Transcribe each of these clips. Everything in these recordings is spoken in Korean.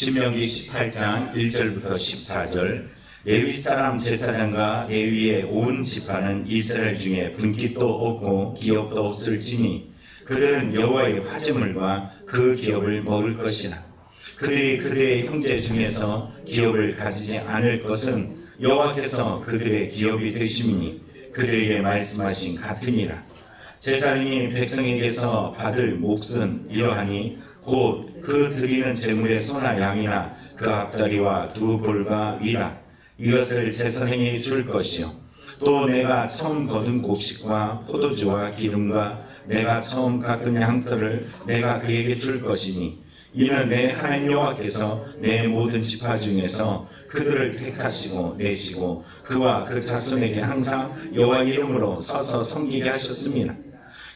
신명기 18장 1절부터 14절. 레위 사람 제사장과 레위의 온 지파는 이스라엘 중에 분깃도 없고 기업도 없을지니 그들은 여호와의 화제물과 그 기업을 먹을 것이나 그들이 그들의 형제 중에서 기업을 가지지 않을 것은 여호와께서 그들의 기업이 되심이니 그들에게 말씀하신 같으니라. 제사장이 백성에게서 받을 몫은 이러하니 곧 그 드리는 제물의 소나 양이나 그 앞다리와 두 볼과 위라. 이것을 제사장에게 줄 것이요 또 내가 처음 거둔 곡식과 포도주와 기름과 내가 처음 깎은 양털을 내가 그에게 줄 것이니 이는 내 하나님 여호와께서 내 모든 지파 중에서 그들을 택하시고 내시고 그와 그 자손에게 항상 여호와 이름으로 서서 섬기게 하셨습니다.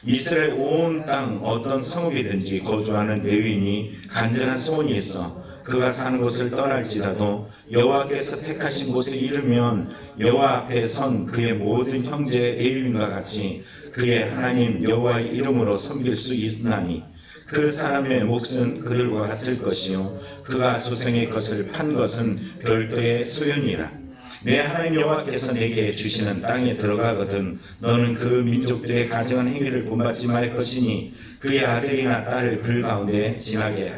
이스라엘 온 땅 어떤 성읍이든지 거주하는 레위인이 간절한 소원이 있어 그가 사는 곳을 떠날지라도 여호와께서 택하신 곳에 이르면 여호와 앞에 선 그의 모든 형제 레위인과 같이 그의 하나님 여호와의 이름으로 섬길 수 있나니 그 사람의 몫은 그들과 같을 것이요 그가 조상의 것을 판 것은 별도의 소유니라. 내 하나님 여호와께서 내게 주시는 땅에 들어가거든 너는 그 민족들의 가증한 행위를 본받지 말 것이니 그의 아들이나 딸을 불 가운데 지나게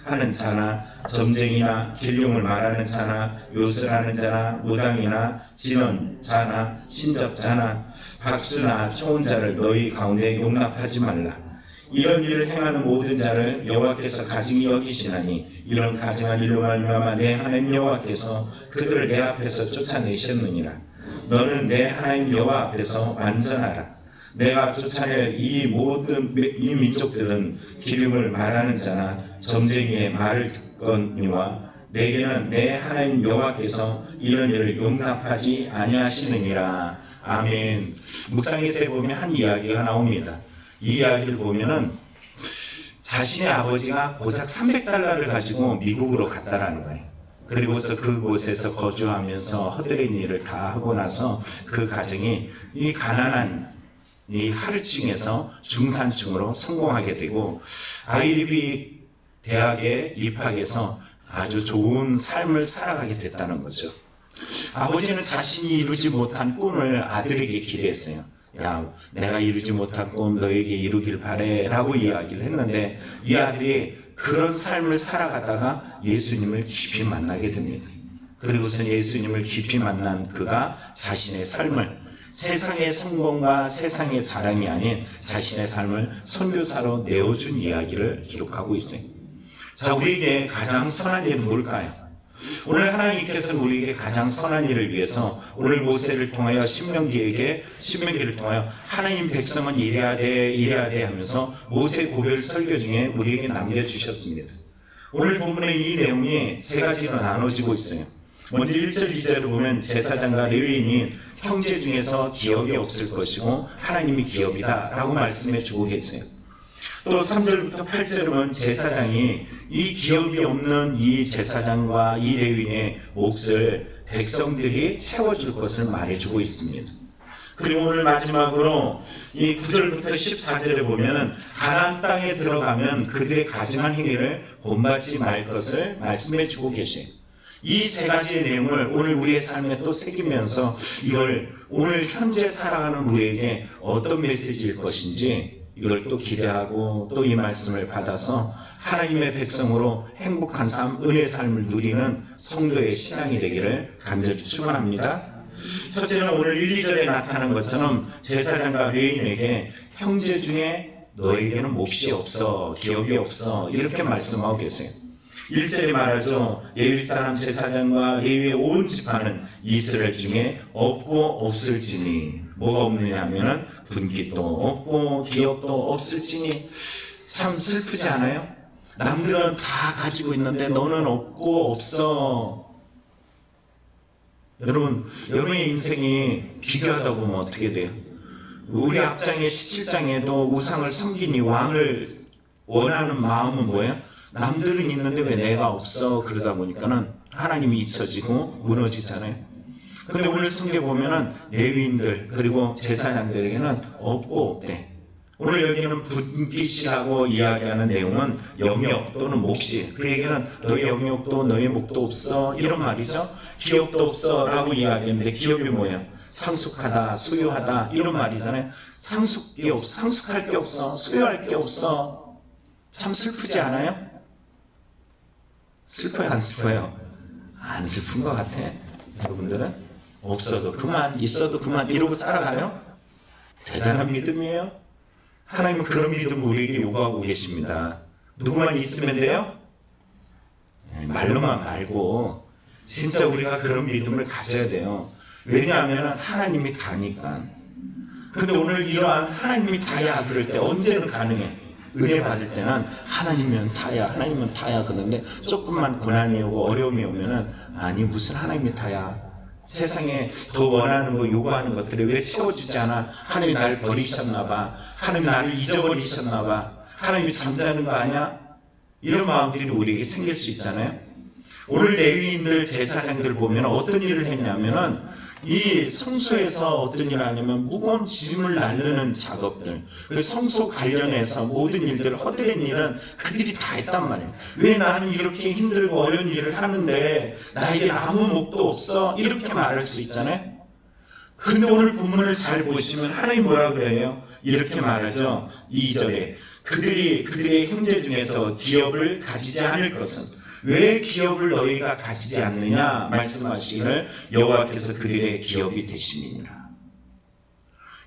하는 자나 점쟁이나 길흉을 말하는 자나 요술하는 자나 무당이나 진언 자나 신접자나 박수나 초혼자를 너희 가운데 용납하지 말라. 이런 일을 행하는 모든 자를 여호와께서 가증히 여기시나니 이런 가증한 일로 말미암아 내 하나님 여호와께서 그들을 내 앞에서 쫓아내셨느니라. 너는 내 하나님 여호와 앞에서 완전하라. 내가 쫓아낼 이 모든 이 민족들은 기름을 말하는 자나 점쟁이의 말을 듣거니와 내게는 내 하나님 여호와께서 이런 일을 용납하지 아니하시느니라. 아멘. 묵상에서 보면 한 이야기가 나옵니다. 이 이야기를 보면은 자신의 아버지가 고작 300달러를 가지고 미국으로 갔다라는 거예요. 그리고서 그곳에서 거주하면서 허드렛 일을 다 하고 나서 그 가정이 이 가난한 이 하류층에서 중산층으로 성공하게 되고 아이비 대학에 입학해서 아주 좋은 삶을 살아가게 됐다는 거죠. 아버지는 자신이 이루지 못한 꿈을 아들에게 기대했어요. 야, 내가 이루지 못한 꿈 너에게 이루길 바래 라고 이야기를 했는데 이 아들이 그런 삶을 살아가다가 예수님을 깊이 만나게 됩니다. 그리고서 예수님을 깊이 만난 그가 자신의 삶을 세상의 성공과 세상의 자랑이 아닌 자신의 삶을 선교사로 내어준 이야기를 기록하고 있어요. 자, 우리에게 가장 선한 일은 뭘까요? 오늘 하나님께서는 우리에게 가장 선한 일을 위해서 오늘 모세를 통하여 신명기를 통하여 하나님 백성은 이래야 돼 하면서 모세 고별 설교 중에 우리에게 남겨주셨습니다. 오늘 본문의 이 내용이 세 가지로 나눠지고 있어요. 먼저 1절 2절을 보면 제사장과 레위인이 형제 중에서 기업이 없을 것이고 하나님이 기업이다 라고 말씀해 주고 계세요. 또 3절부터 8절을 보면 제사장이 이 기업이 없는 이 제사장과 이 레위인의 몫을 백성들이 채워줄 것을 말해주고 있습니다. 그리고 오늘 마지막으로 이 9절부터 14절에 보면 가나안 땅에 들어가면 그들의 가증한 행위를 본받지 말 것을 말씀해주고 계세요. 이 세 가지의 내용을 오늘 우리의 삶에 또 새기면서 이걸 오늘 현재 살아가는 우리에게 어떤 메시지일 것인지 이걸 또 기대하고 또 이 말씀을 받아서 하나님의 백성으로 행복한 삶, 은혜의 삶을 누리는 성도의 신앙이 되기를 간절히 축원합니다. 첫째는 오늘 1, 2절에 나타난 것처럼 제사장과 레위인에게 형제 중에 너에게는 몫이 없어, 기업이 없어 이렇게 말씀하고 계세요. 1절에 말하죠. 레위 사람 제사장과 레위의 온 지파는 이스라엘 중에 없고 없을지니 뭐가 없느냐 하면은 분깃도 없고 기업도 없을지니 참 슬프지 않아요? 남들은 다 가지고 있는데 너는 없고 없어. 여러분의 인생이 비교하다 보면 어떻게 돼요? 우리 앞장의 17장에도 우상을 섬긴 이 왕을 원하는 마음은 뭐예요? 남들은 있는데 왜 내가 없어? 그러다 보니까는 하나님이 잊혀지고 무너지잖아요. 근데 오늘 성경에 보면은 레위인들 그리고 제사장들에게는 없고 없대. 오늘 여기는 분깃이라고 이야기하는 내용은 영역 또는 몫이, 그에게는 너의 영역도 너의 목도 없어 이런 말이죠. 기업도 없어 라고 이야기했는데 기업이 뭐예요? 상속하다, 소유하다 이런 말이잖아요. 상속할 게 없어, 소유할 게 없어. 참 슬프지 않아요? 슬퍼요, 안 슬퍼요? 안 슬픈 것 같아. 여러분들은 없어도 그만, 있어도 그만 이러고 살아가요? 대단한 믿음이에요. 하나님은 그런 믿음을 우리에게 요구하고 계십니다. 누구만 있으면 돼요? 말로만 말고 진짜 우리가 그런 믿음을 가져야 돼요. 왜냐하면 하나님이 다니까. 근데 오늘 이러한 하나님이 다야 그럴 때 언제는 가능해? 은혜 받을 때는 하나님이면 다야, 하나님이면 다야 그러는데 조금만 고난이 오고 어려움이 오면은 아니 무슨 하나님이 다야. 세상에 더 원하는 거 요구하는 것들을 왜 채워주지 않아? 하나님이 나를 버리셨나 봐. 하나님이 나를 잊어버리셨나 봐. 하나님이 잠자는 거 아니야? 이런 마음들이 우리에게 생길 수 있잖아요. 오늘 레위인들 제사장들 보면 어떤 일을 했냐면은 이 성소에서 어떤 일을 하냐면 무거운 짐을 나르는 작업들, 그 성소 관련해서 모든 일들을 허드렛 일은 그들이 다 했단 말이에요. 왜 나는 이렇게 힘들고 어려운 일을 하는데 나에게 아무 목도 없어? 이렇게 말할 수 있잖아요. 근데 오늘 본문을 잘 보시면 하나님 뭐라 그래요? 이렇게 말하죠. 2절에 그들의 형제 중에서 기업을 가지지 않을 것은, 왜 기업을 너희가 가지지 않느냐 말씀하시기를 여호와께서 그들의 기업이 되심이니라.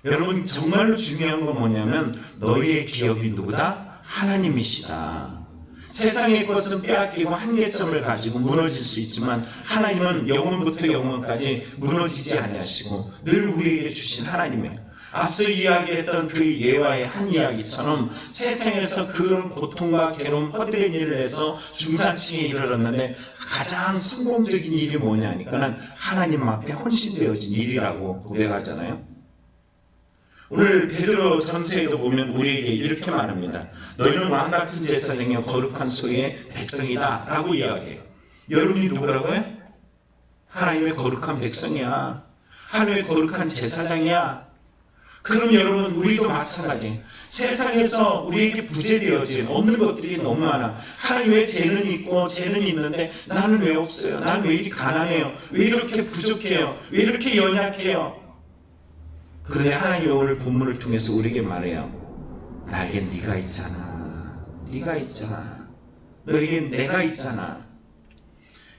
여러분 정말로 중요한 건 뭐냐면 너희의 기업이 누구다? 하나님이시다. 세상의 것은 빼앗기고 한계점을 가지고 무너질 수 있지만 하나님은 영원부터 영원까지 무너지지 아니하시고 늘 우리에게 주신 하나님이에요. 앞서 이야기했던 그 예화의 한 이야기처럼 세상에서 그런 고통과 괴로움 허드렛 일을 해서 중산층에 이르렀는데 가장 성공적인 일이 뭐냐니까는 하나님 앞에 헌신되어진 일이라고 고백하잖아요. 오늘 베드로 전서에도 보면 우리에게 이렇게 말합니다. 너희는 왕같은 제사장이요 거룩한 소유의 백성이다 라고 이야기해요. 여러분이 누구라고요? 하나님의 거룩한 백성이야. 하나님의 거룩한 제사장이야. 그럼 여러분 우리도 마찬가지예요. 세상에서 우리에게 부재되어진 없는 것들이 너무 많아. 하나님 왜 죄는 있고 죄는 있는데 나는 왜 없어요? 나는 왜 이렇게 가난해요? 왜 이렇게 부족해요? 왜 이렇게 연약해요? 그런데 하나님이 오늘 본문을 통해서 우리에게 말해요. 나에겐 네가 있잖아. 네가 있잖아. 너에겐 내가 있잖아.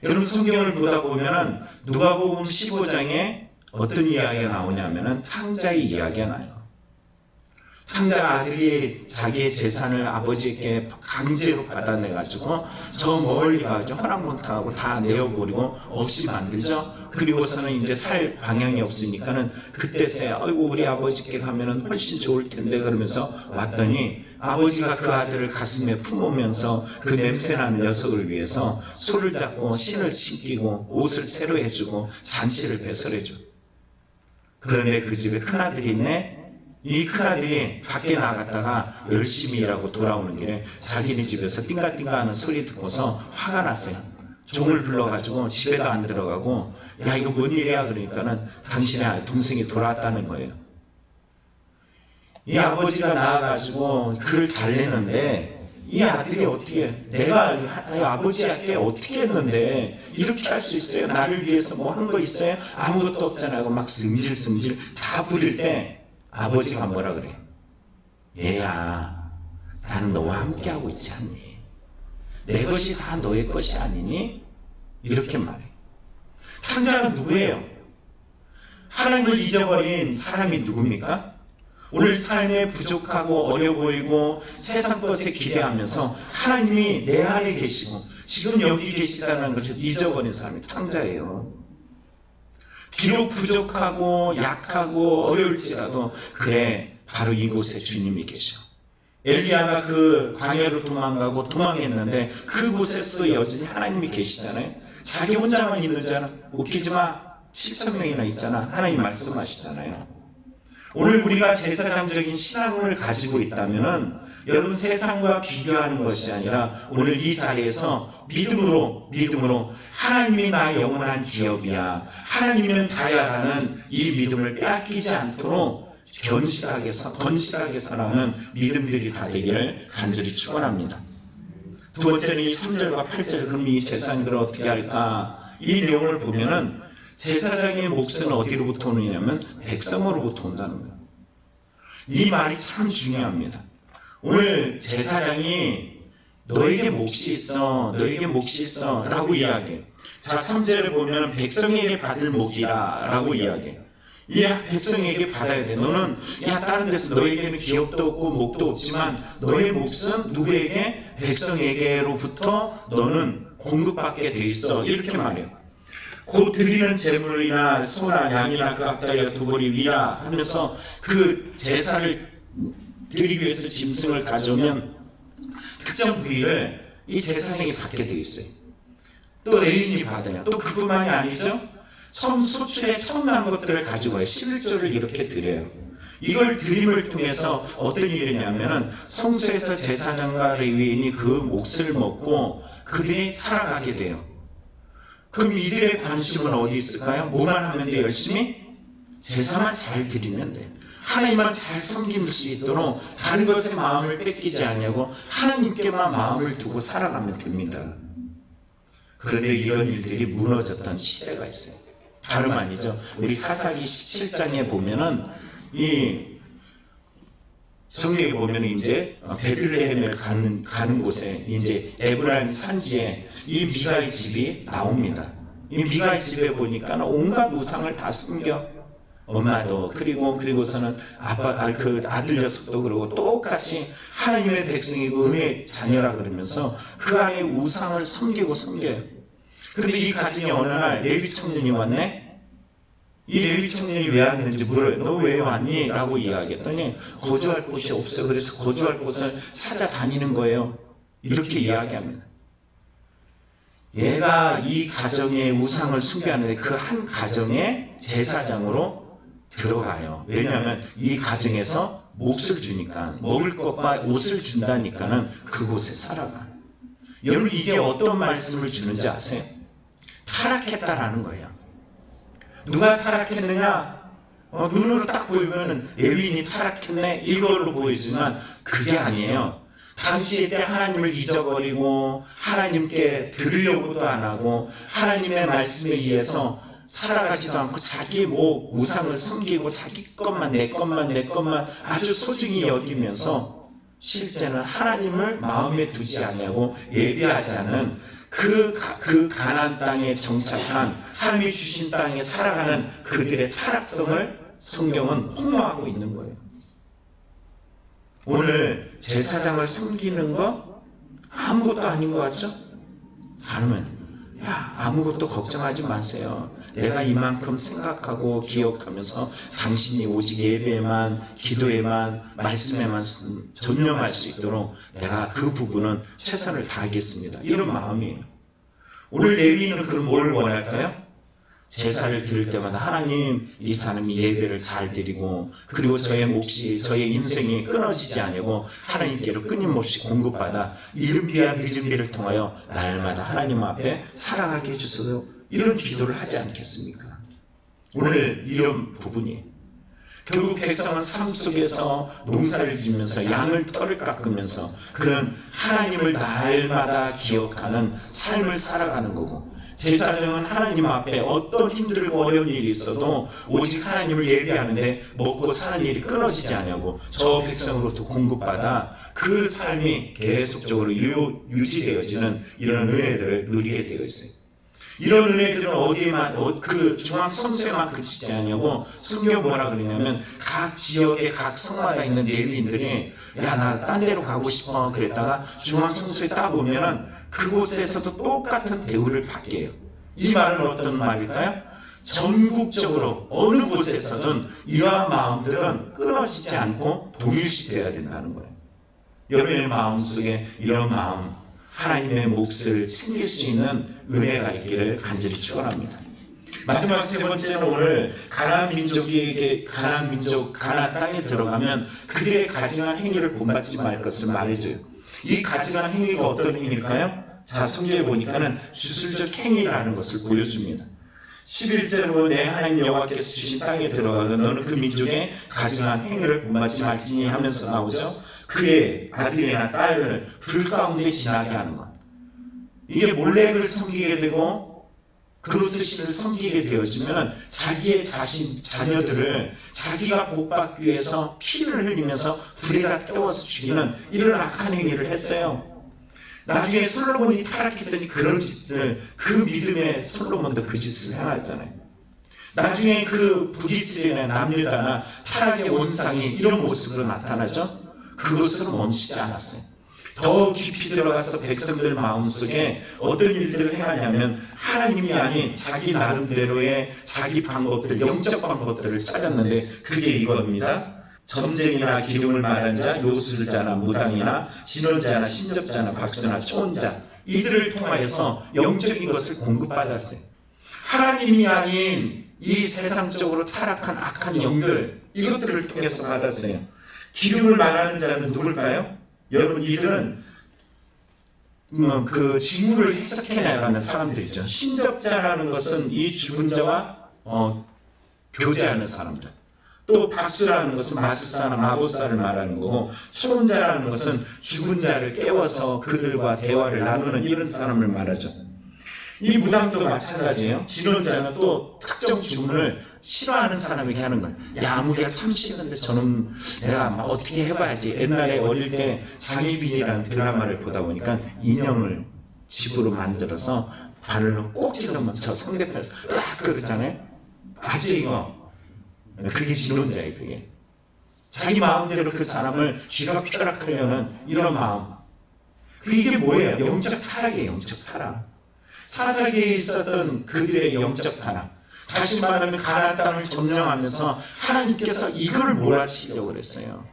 여러분 성경을 보다 보면은 누가복음 15장에 어떤 이야기가 나오냐면은 탕자의 이야기가 나요. 탕자 아들이 자기의 재산을 아버지에게 강제로 받아내가지고 저 멀리 가서 허락 못하고 다 내어버리고 없이 만들죠. 그리고서는 이제 살 방향이 없으니까는 그때서야 아이고 우리 아버지께 가면은 훨씬 좋을 텐데 그러면서 왔더니 아버지가 그 아들을 가슴에 품으면서 그 냄새나는 녀석을 위해서 소를 잡고 신을 신기고 옷을 새로 해주고 잔치를 배설해줘. 그런데 그 집에 큰아들이 있네. 이 큰아들이 밖에 나갔다가 열심히 일하고 돌아오는 길에 자기네 집에서 띵가띵가 하는 소리 듣고서 화가 났어요. 종을 불러가지고 집에도 안 들어가고 야 이거 뭔 일이야 그러니까는 당신의 동생이 돌아왔다는 거예요. 이 아버지가 나와가지고 그를 달래는데 이 아들이 어떻게 내가 아버지한테 어떻게 했는데 이렇게 할 수 있어요? 나를 위해서 뭐 한 거 있어요? 아무것도 없잖아요 하고 막 승질승질 다 부릴 때 아버지가 뭐라 그래? 얘야 나는 너와 함께하고 있지 않니? 내 것이 다 너의 것이 아니니? 이렇게 말해. 탕자가 누구예요? 하나님을 잊어버린 사람이 누굽니까? 오늘 삶에 부족하고 어려 보이고 세상 것에 기대하면서 하나님이 내 안에 계시고 지금 여기 계시다는 것을 잊어버린 사람이 탕자예요. 비록 부족하고 약하고 어려울지라도 그래 바로 이곳에 주님이 계셔. 엘리야가 그 광야로 도망가고 도망했는데 그곳에서도 여전히 하나님이 계시잖아요. 자기 혼자만 있는 줄 알아. 웃기지 마. 7,000명이나 있잖아. 하나님 말씀하시잖아요. 오늘 우리가 제사장적인 신앙을 가지고 있다면은 여러분 세상과 비교하는 것이 아니라 오늘 이 자리에서 믿음으로 하나님이 나의 영원한 기업이야. 하나님은 다야라는 이 믿음을 빼앗기지 않도록 건실하게 살아가는 믿음들이 다 되기를 간절히 축원합니다. 두 번째는 이 3절과 8절, 그럼 이 제사장들은 어떻게 할까? 이 내용을 보면은 제사장의 몫은 어디로부터 오느냐면 백성으로부터 온다는 거예요. 이 말이 참 중요합니다. 오늘 제사장이 너에게 몫이 있어 라고 이야기해요. 자, 3절에 보면 백성에게 받을 몫이라 라고 이야기해요. 이 백성에게 받아야 돼. 너는 다른 데서 너에게는 기업도 없고 몫도 없지만 너의 몫은 누구에게? 백성에게로부터 너는 공급받게 돼 있어. 이렇게 말해요. 곧 드리는 제물이나 소나 양이나 그 앞다리와 두 보리 위라 하면서 그 제사를 드리기 위해서 짐승을 가져오면 특정 부위를 이 제사장이 받게 돼 있어요. 또 레위인이 받아요. 또 그뿐만이 아니죠. 소출에 처음 난 것들을 가지고 와요. 11조를 이렇게 드려요. 이걸 드림을 통해서 어떤 일이 있냐면은 성소에서 제사장과 레위인이 그 몫을 먹고 그들이 살아가게 돼요. 그럼 이들의 관심은 어디 있을까요? 뭐만 하면 돼? 열심히 제사만 잘 드리면 돼요. 하나님만 잘 섬길 수 있도록 다른 것에 마음을 뺏기지 않냐고 하나님께만 마음을 두고 살아가면 됩니다. 그런데 이런 일들이 무너졌던 시대가 있어요. 다름 아니죠. 우리 사사기 17장에 보면은 이 성경에 보면 이제 베들레헴을 가는 곳에 이제 에브라임 산지에 이 미가의 집이 나옵니다. 이 미가의 집에 보니까 온갖 우상을 다 숨겨. 엄마도 그리고서는 그 아들 녀석도 그러고 똑같이 하나님의 백성이고 은혜의 자녀라 그러면서 그 안에 우상을 섬겨요. 그런데 이 가정에 어느 날 레위 청년이 왔네. 이 레위 청년이 왜 왔는지 물어요. 너 왜 왔니? 라고 이야기했더니 거주할 곳이 없어요. 그래서 거주할 곳을 찾아다니는 거예요. 이렇게 이야기합니다. 얘가 이 가정의 우상을 숭배하는데 그 한 가정의 제사장으로 들어가요. 왜냐하면 이 가정에서 몫을 주니까, 먹을 것과 옷을 준다니까는 그곳에 살아가. 여러분, 이게 어떤 말씀을 주는지 아세요? 타락했다라는 거예요. 누가 타락했느냐? 눈으로 딱 보이면 레위인이 타락했네 이걸로 보이지만 그게 아니에요. 당시 때 하나님을 잊어버리고 하나님께 들으려고도 안 하고 하나님의 말씀에 의해서 살아가지도 않고 자기 우상을 섬기고 자기 것만 내 것만 아주 소중히 여기면서 실제는 하나님을 마음에 두지 않냐고 예비하지 않은 그 가나안 땅에 정착한 하나님이 주신 땅에 살아가는 그들의 타락성을 성경은 폭로하고 있는 거예요. 오늘 제사장을 섬기는 거 아무것도 아닌 것 같죠? 하나님은 아무것도 걱정하지 마세요. 내가 이만큼 생각하고 기억하면서 당신이 오직 예배에만, 기도에만, 말씀에만 전념할 수 있도록 내가 그 부분은 최선을 다하겠습니다. 이런 마음이에요. 오늘 레위인은 그럼 뭘 원할까요? 제사를 드릴 때마다 하나님, 이 사람이 예배를 잘 드리고 그리고 저의 몫이, 저의 인생이 끊어지지 않고 하나님께로 끊임없이 공급받아 이른 비와 늦은 비를 통하여 날마다 하나님 앞에 살아가게 해주소서, 이런 기도를 하지 않겠습니까? 오늘 이런 부분이 결국 백성은 삶 속에서 농사를 지면서 양을 털을 깎으면서 그런 하나님을 날마다 기억하는 삶을 살아가는 거고, 제사장은 하나님 앞에 어떤 힘들고 어려운 일이 있어도 오직 하나님을 예배하는데 먹고 사는 일이 끊어지지 않냐고 저 백성으로부터 공급받아 그 삶이 계속적으로 유지되어지는 이런 은혜들을 누리게 되어 있어요. 이런 은혜들은 어디에만, 그 중앙 성소에만 그치지 않냐고 성경 뭐라 그러냐면 각 지역에 각 성마다 있는 레위인들이 나 딴 데로 가고 싶어 그랬다가 중앙 성소에 딱 오면은 그곳에서도 똑같은 대우를 받게 해요. 이 말은 어떤 말일까요? 전국적으로 어느 곳에서든 이러한 마음들은 끊어지지 않고 동일시되어야 된다는 거예요. 여러분의 마음속에 이런 마음, 하나님의 몫을 챙길 수 있는 은혜가 있기를 간절히 축원합니다. 마지막 세 번째는 오늘 가나안 땅에 들어가면 그들의 가증한 행위를 본받지 말 것을 말해줘요. 이 가증한 행위가 어떤 행위일까요? 자, 성경에 보니까는 주술적 행위라는 것을 보여줍니다. 11절로 내 하나님 여호와께서 주신 땅에 들어가서 너는 그 민족의 가증한 행위를 본받지 말지니 하면서 나오죠. 그의 아들이나 딸을 불 가운데 지나게 하는 것. 이게 몰렉을 섬기게 되고 그로스 신을 섬기게 되어지면 자기의 자녀들을 자기가 복받기 위해서 피를 흘리면서 불에다 태워서 죽이는 이런 악한 행위를 했어요. 나중에 솔로몬이 타락했더니 그런 짓들, 그 믿음의 솔로몬도 그 짓을 행하잖아요. 나중에 그 북이스라엘의 남유다나 타락의 원상이 이런 모습으로 나타나죠. 그것으로 멈추지 않았어요. 더 깊이 들어가서 백성들 마음속에 어떤 일들을 행하냐면 하나님이 아닌 자기 나름대로의 자기 방법들, 영적 방법들을 찾았는데 그게 이겁니다. 점쟁이나 기름을 말한 자, 요술자나 무당이나 진원자나 신접자나 박수나 초혼자, 이들을 통하여서 영적인 것을 공급받았어요. 하나님이 아닌 이 세상적으로 타락한 악한 영들, 이것들을 통해서 받았어요. 기름을 말하는 자는 누굴까요? 여러분, 이들은 그 징후를 해석해 나가는 사람들이죠. 신접자라는 것은 이 죽은 자와 교제하는 사람들. 또 박수라는 것은 마술사나 마법사를 말하는 거고, 초혼자라는 것은 죽은 자를 깨워서 그들과 대화를 나누는 이런 사람을 말하죠. 이 무당도 마찬가지예요. 진원자는 또 특정 주문을 싫어하는 사람에게 하는 거예요. 야, 아무개가 참 싫은데 저는 내가 어떻게 해봐야지. 옛날에 어릴 때 장희빈이라는 드라마를 보다 보니까 인형을 집으로 만들어서 발로 꼭 찔러면 저 상대편에서 으악 그러잖아요. 아주 이거 그게 진원자예요. 그게 자기 마음대로 그 사람을 쥐락펴락하려는 이런 마음. 이게 뭐예요? 영적 타락이에요. 영적 타락. 사사기에 있었던 그들의 영적 타락. 다시 말하면 가나안 땅을 점령하면서 하나님께서 이걸 몰아치려고 그랬어요.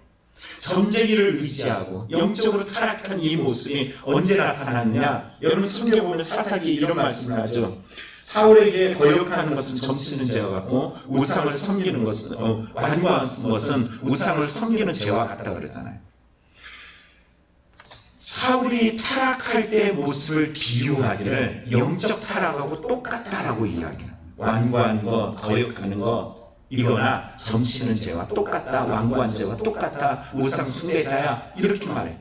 점쟁이를 의지하고 영적으로 타락한 이 모습이 언제 나타났냐? 여러분 성경 보면 사사기 이런 말씀을 하죠. 사울에게 거역하는 것은 점치는 죄와 같고 우상을 섬기는 것은 완고한 것은 우상을 섬기는 죄와 같다 그러잖아요. 사울이 타락할 때의 모습을 비유하기를 영적 타락하고 똑같다라고 이야기해요. 완고한 것, 거역하는 것, 이거나 점치는 죄와 똑같다, 완고한 죄와 똑같다, 우상 숭배자야, 이렇게 말해요.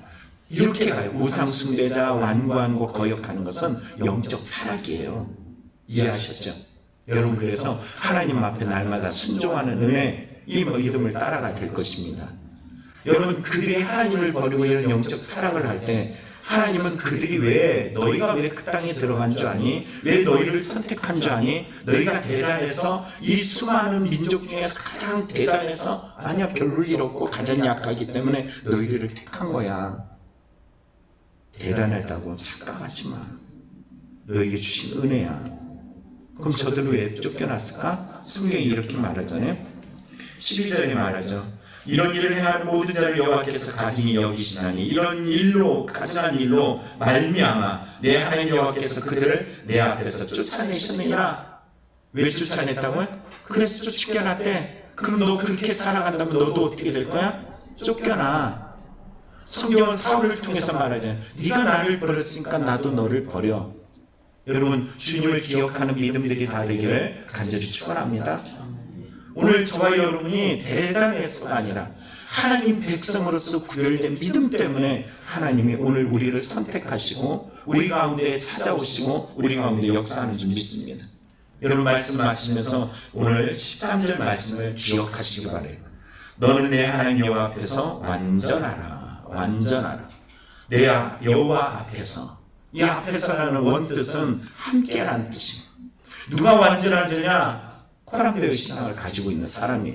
이렇게 가요. 우상 숭배자, 완고한 것, 거역하는 것은 영적 타락이에요. 이해하셨죠? 여러분, 그래서 하나님 앞에 날마다 순종하는 은혜, 이 믿음을 따라가야 될 것입니다. 여러분, 그들이 하나님을 버리고 이런 영적 타락을 할 때 하나님은 그들이 너희가 왜 그 땅에 들어간 줄 아니? 왜 너희를 선택한 줄 아니? 너희가 대단해서 이 수많은 민족 중에서 가장 대단해서 아니야, 별로 일 없고 가장 약하기 때문에 너희들을 택한 거야. 대단하다고 착각하지 마. 너희에게 주신 은혜야. 그럼 저들은 왜 쫓겨났을까? 성경이 이렇게 말하잖아요. 12절에 말하죠. 이런 일을 행하는 모든 자를 여호와께서 가증히 여기시나니 이런 일로 가증한 일로 말미암아 내 하나님 여호와께서 그들을 내 앞에서 쫓아내셨느니라. 왜 쫓아냈다고요? 그래서 쫓겨났대. 그럼 너 그렇게 살아간다면 너도 어떻게 될 거야? 쫓겨나. 성경은 사울을 통해서 말하잖아요. 네가 나를 버렸으니까 나도 너를 버려. 여러분, 주님을 기억하는 믿음들이 다 되기를 간절히 축원합니다. 오늘 저와 여러분이 대단해서가 아니라 하나님 백성으로서 구별된 믿음 때문에 하나님이 오늘 우리를 선택하시고 우리 가운데 찾아오시고 우리 가운데 역사하는 줄 믿습니다. 여러분, 말씀 마치면서 오늘 13절 말씀을 기억하시기 바라요. 너는 내 하나님 여호와 앞에서 완전하라. 완전하라. 내 여호와 앞에서. 이 앞에서라는 원뜻은 함께라는 뜻입니다. 누가 완전한 자냐? 코람데오 신앙을 가지고 있는 사람이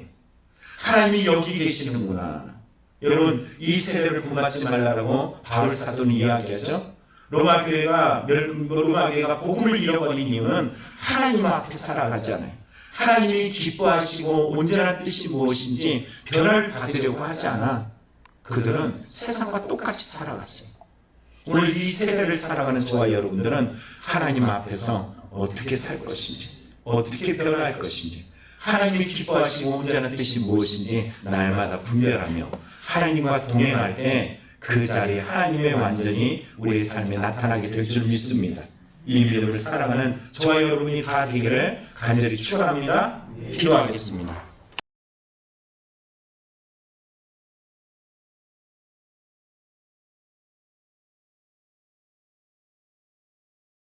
하나님이 여기 계시는구나. 여러분, 이 세대를 본받지 말라고 바울 사도는 이야기하죠. 로마 교회가 복음을 잃어버린 이유는 하나님 앞에 살아가잖아요. 하나님이 기뻐하시고 온전한 뜻이 무엇인지 변화를 받으려고 하지 않아. 그들은 세상과 똑같이 살아갔어요. 오늘 이 세대를 살아가는 저와 여러분들은 하나님 앞에서 어떻게 살 것인지, 어떻게 변할 것인지, 하나님이 기뻐하시고 온전한 뜻이 무엇인지 날마다 분별하며 하나님과 동행할 때 그 자리에 하나님의 완전히 우리의 삶에 나타나게 될 줄 믿습니다. 이 믿음을 살아가는 저와 여러분이 다 되기를 간절히 축원합니다. 기도하겠습니다.